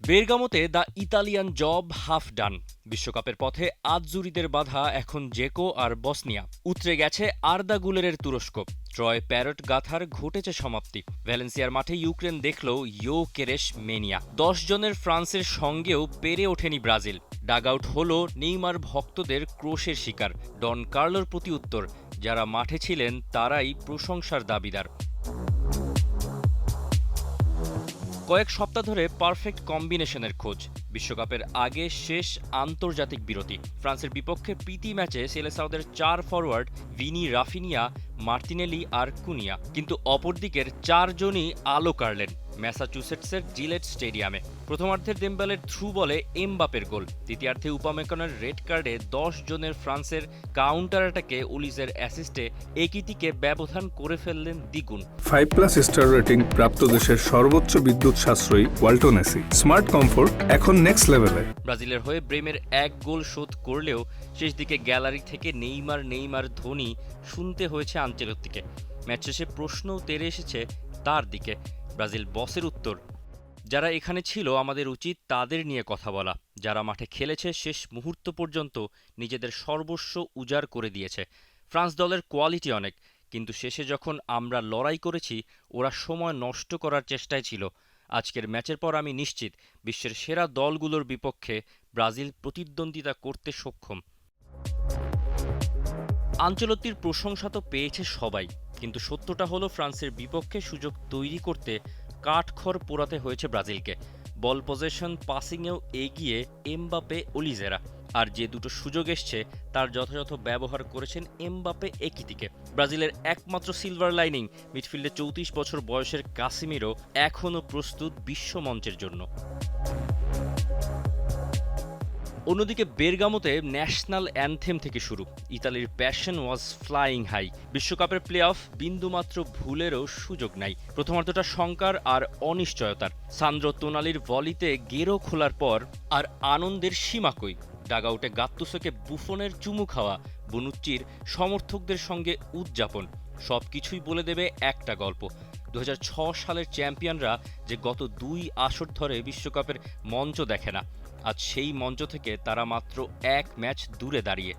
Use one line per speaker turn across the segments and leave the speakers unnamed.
বেরগামোতে the Italian job half done. বিশ্বকাপের পথে আতজুরিদের বাধা এখন জেকো আর বসনিয়া। উতরে গেছে আর্দা গুলেরের তুরস্ক। ট্রয় প্যারট গাথার ঘটেছে সমাপ্তি। ভ্যালেন্সিয়ার মাঠে ইউক্রেন দেখল ইয়ো কেরেশ মেনিয়া। 10 জনের ফ্রান্সের সঙ্গেও পেরে ওঠেনি ব্রাজিল। ডাগ আউট হল নেইমার ভক্তদের ক্রোশের শিকার। ডন কার্লোর প্রতি উত্তর, যারা মাঠে ছিলেন তারাই প্রশংসার দাবিদার। কয়েক সপ্তাহ ধরে পারফেক্ট কম্বিনেশনের খোঁজ। বিশ্বকাপের আগে শেষ আন্তর্জাতিক বিরতি। ফ্রান্সের বিপক্ষে প্রীতি ম্যাচে সেলেসাওদের 4 ফরওয়ার্ড ভিনি, রাফিনিয়া, মার্টিনেলি আর কুনিয়া, কিন্তু অপরদিকের 4 জনই আলো কাড়লেন ম্যাসাচুসেটসের জিলেট স্টেডিয়ামে। প্রথমার্ধের দেমবেলের থ্রু বলে এমবাপের গোল। দ্বিতীয়ার্ধে উপামেকনের রেড কার্ডে 10 জনের ফ্রান্সের কাউন্টার অ্যাটাকে ওলিজের অ্যাসিস্টে একিতিকে ব্যবধান করে ফেললেন দ্বিগুণ।
5+ স্টার রেটিং প্রাপ্ত দেশের সর্বোচ্চ বিদ্যুৎ সাশ্রয়ী ওয়ালটন এসি। স্মার্ট কমফোর্ট এখন নেক্সট লেভেলে।
ব্রাজিলের হয়ে ব্রেমের 1 গোল শোধ করলেও শেষ দিকে গ্যালারি থেকে নেইমার ধ্বনি শুনতে হয়েছে আনচেলত্তিকে। ম্যাচ শেষে প্রশ্নও তেড়ে এসেছে তার দিকে। ব্রাজিল বসের উত্তর, যারা এখানে ছিল আমাদের উচিত তাদের নিয়ে কথা বলা। যারা মাঠে খেলেছে শেষ মুহূর্ত পর্যন্ত নিজেদের সর্বস্ব উজাড় করে দিয়েছে। ফ্রান্স দলের কোয়ালিটি অনেক, কিন্তু শেষে যখন আমরা লড়াই করেছি ওরা সময় নষ্ট করার চেষ্টায় ছিল। আজকের ম্যাচের পর আমি নিশ্চিত বিশ্বের সেরা দলগুলোর বিপক্ষে ব্রাজিল প্রতিদ্বন্দ্বিতা করতে সক্ষম। আনচেলত্তির প্রশংসা তো পেয়েছে সবাই, কিন্তু সত্যটা হলো ফ্রান্সের বিপক্ষে সুযোগ তৈরি করতে কাঠখড় পোড়াতে হয়েছে ব্রাজিলকে। বল পজেশন, পাসিংয়েও এগিয়ে এমবাপে, অলিজেরা। আর যে দুটো সুযোগ এসছে তার যথাযথ ব্যবহার করেছেন এমবাপে, একিতিকে। ব্রাজিলের একমাত্র সিলভার লাইনিং, মিডফিল্ডে 34 বছর বয়সের কাসিমিরো এখনও প্রস্তুত বিশ্বমঞ্চের জন্য। অন্যদিকে বেরগামোতে ন্যাশনাল অ্যানথেম থেকে শুরু। ইতালির প্যাশন ওয়াজ ফ্লাইং হাই। বিশ্বকাপের প্লে অফ বিন্দুমাত্র ভুলেরও সুযোগ নাই। প্রথমার্ধটা শঙ্কার আর অনিশ্চয়তার। সান্দ্রো তোনালির ভলিতে গেরো খোলার পর আর আনন্দের সীমা কই। ডাগআউটে গাত্তুসোকে বুফনের চুমু খাওয়া, বনুচ্চির সমর্থকদের সঙ্গে উদযাপন, সবকিছুই বলে দেবে একটা গল্প। 2006 সালের চ্যাম্পিয়নরা যে গত 2 আসর ধরে বিশ্বকাপের মঞ্চ দেখে না, আজ সেই মঞ্চ থেকে তারা মাত্র 1 ম্যাচ দূরে দাঁড়িয়ে।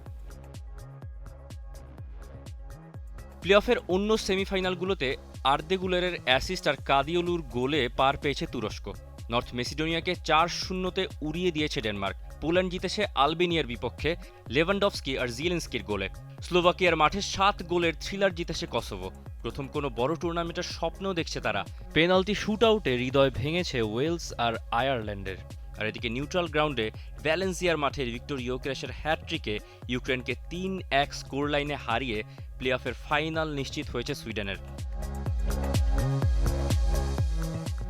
প্লেঅফের অন্য সেমিফাইনালগুলোতে আর্দে গুলেরের অ্যাসিস্ট আর কাদিওলুর গোলে পার পেয়েছে তুরস্ক। নর্থ মেসিডোনিয়াকে 4-0-তে উড়িয়ে দিয়েছে ডেনমার্ক। পোল্যান্ড জিতেছে আলবেনিয়ার বিপক্ষে লেভানডভস্কি আর জিলেন্সকির গোলে। স্লোভাকিয়ার মাঠে 7 গোলের থ্রিলার জিতেছে কসোভো। প্রথম কোনো বড় টুর্নামেন্টের স্বপ্নও দেখছে তারা। পেনাল্টি শুটআউটে হৃদয় ভেঙেছে ওয়েলস আর আয়ারল্যান্ডের। আর এদিকে নিউট্রাল গ্রাউন্ডে ভ্যালেন্সিয়ার মাঠে ভিক্টর ইয়োকেরেশের হ্যাটট্রিকে ইউক্রেনকে 3-1 স্কোর লাইনে হারিয়ে প্লে অফের ফাইনাল নিশ্চিত হয়েছে সুইডেনের।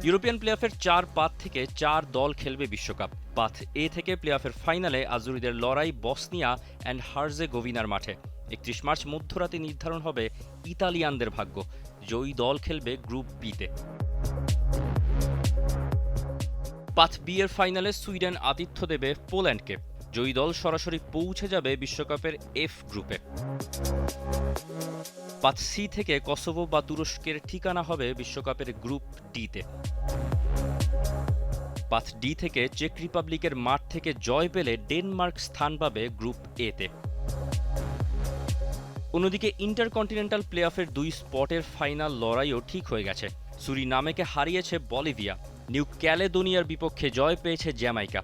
ইউরোপিয়ান প্লে অফের 4 পাত থেকে 4 দল খেলবে বিশ্বকাপ। পাথ এ থেকে প্লে অফের ফাইনালে আজুরিদের লড়াই বসনিয়া অ্যান্ড হার্জেগোভিনার মাঠে। 31 মার্চ মধ্যরাতে নির্ধারণ হবে ইতালিয়ানদের ভাগ্য। জয়ী দল খেলবে গ্রুপ বিতে। পাথ বি এর ফাইনালে সুইডেন আতিথ্য দেবে পোল্যান্ডকে। জয়ী দল সরাসরি পৌঁছে যাবে বিশ্বকাপের এফ গ্রুপে। পাথ সি থেকে কসোভো বা তুরস্কের ঠিকানা হবে বিশ্বকাপের গ্রুপ ডিতে। পাথ ডি থেকে চেক রিপাবলিকের মাঠ থেকে জয় পেলে ডেনমার্ক স্থান পাবে গ্রুপ এতে। অন্যদিকে ইন্টারকন্টিনেন্টাল প্লে অফের 2 স্পটের ফাইনাল লড়াইও ঠিক হয়ে গেছে। সুরিনামেকে হারিয়েছে বলিভিয়া। নিউ ক্যালেডোনিয়ার বিপক্ষে জয় পেয়েছে জ্যামাইকা।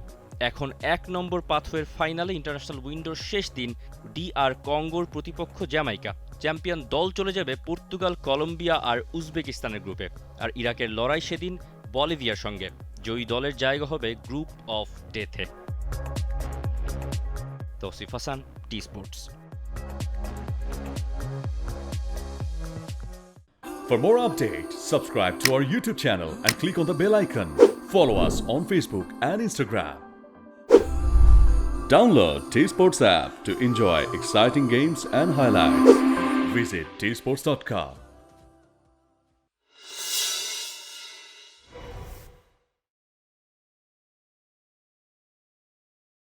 এখন 1 নম্বর পাথওয়ের ফাইনালে ইন্টারন্যাশনাল উইন্ডোর শেষ দিন DR কঙ্গোর প্রতিপক্ষ জ্যামাইকা। চ্যাম্পিয়ন দল চলে যাবে পর্তুগাল, কলম্বিয়া আর উজবেকিস্তানের গ্রুপে। আর ইরাকের লড়াই সেদিন বলিভিয়ার সঙ্গে। জয়ী দলের জায়গা হবে গ্রুপ অফ ডেথে। Tausif Hasan, T sports.
For more updates, subscribe to our YouTube channel and click on the bell icon. Follow us on Facebook and Instagram. Download T Sports app to enjoy exciting games and highlights. Visit tsports.com.